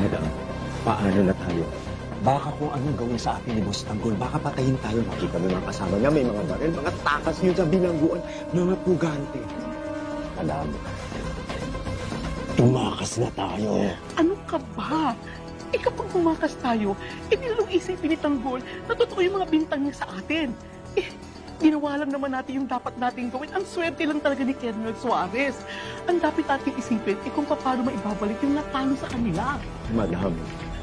Madam, paano na tayo? Baka kung anong gawin sa atin ni Boss Tanggol, baka patayin tayo. Makita mo mga kasama niya, may mga baril, mga takas yun sa bilangguan, mga pugante. Madam, tumakas na tayo. Ano ka ba? Eh kapag bumakas tayo, lalong isipin ni Tanggol na totoo yung mga bintang niya sa atin. Eh, ginawa lang naman natin yung dapat nating gawin. Ang swerte lang talaga ni Colonel Suarez. Ang dapat nating isipin kung paano maibabalik yung natalo sa kanila. Madam,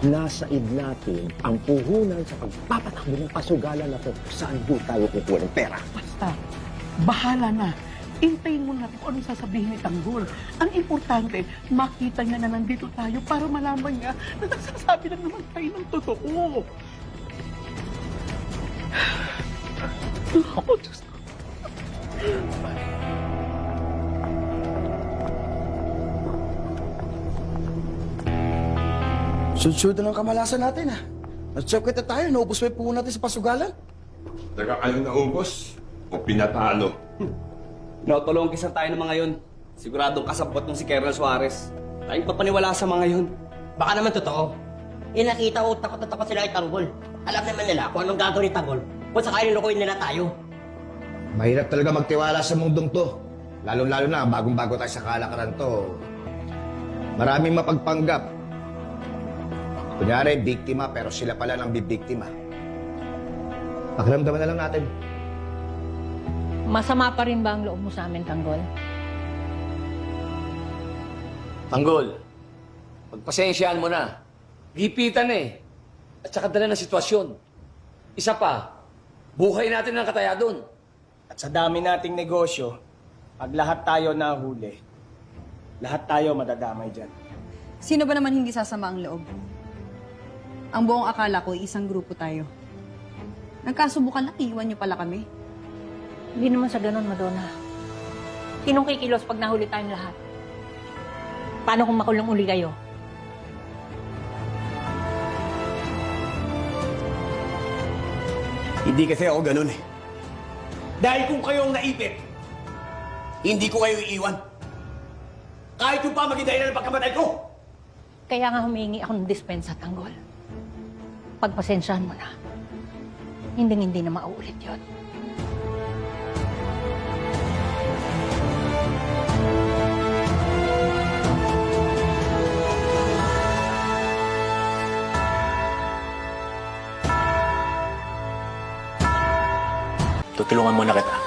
nasa id natin ang puhunan sa pagpapatakbo ng pasugalan na to. Saan po tayo kukuha ng pera? Basta, bahala na. Intayin mo natin kung anong sasabihin ni Tanggol. Ang importante, makita niya na nandito tayo para malaman niya na nagsasabi lang naman tayo ng totoo. Ako, Diyos ko. Sunod-sunod na ng kamalasan natin, ha? Nag-check na tayo, naubos pa yung puho natin sa pasugalan. Taga kayo naubos o pinatalo? Nautulong kisan tayo ng mga yun. Siguradong kasabot ng si Colonel Suarez. Tayong papaniwala sa mga yun. Baka naman totoo. Eh nakita ko takot na takot sila kay Tanggol. Alam naman nila kung anong gagawin ni Tanggol kung sakaling lukuin nila tayo. Mahirap talaga magtiwala sa mundong to. Lalo-lalo na, bagong-bago tayo sa kalakaran to. Maraming mapagpanggap. Kunyari, biktima, pero sila pala nang bibiktima. Pakiramdaman na lang natin. Masama pa rin ba ang loob mo sa amin, Tanggol? Tanggol, pagpasensyaan mo na. Gipitan eh. At saka dala ng sitwasyon. Isa pa, buhay natin ang kataya doon. At sa dami nating negosyo, pag lahat tayo nahuli, lahat tayo madadamay dyan. Sino ba naman hindi sasama ang loob? Ang buong akala ko, isang grupo tayo. Nagkasubukan lang, iwan niyo pala kami. Hindi naman sa ganun, Madonna. Sinong kikilos pag nahuli tayong lahat? Paano kung makulong uli kayo? Hindi kasi ako ganun eh. Dahil kung kayo ang naipit, hindi ko kayo iiwan. Kahit yung pa maging dahilan ng pagkamatay ko. Kaya nga humingi ako ng dispensa, Tanggol. Pagpasensyahan mo na. Hindi na mauulit yun. Tutulungan muna kita.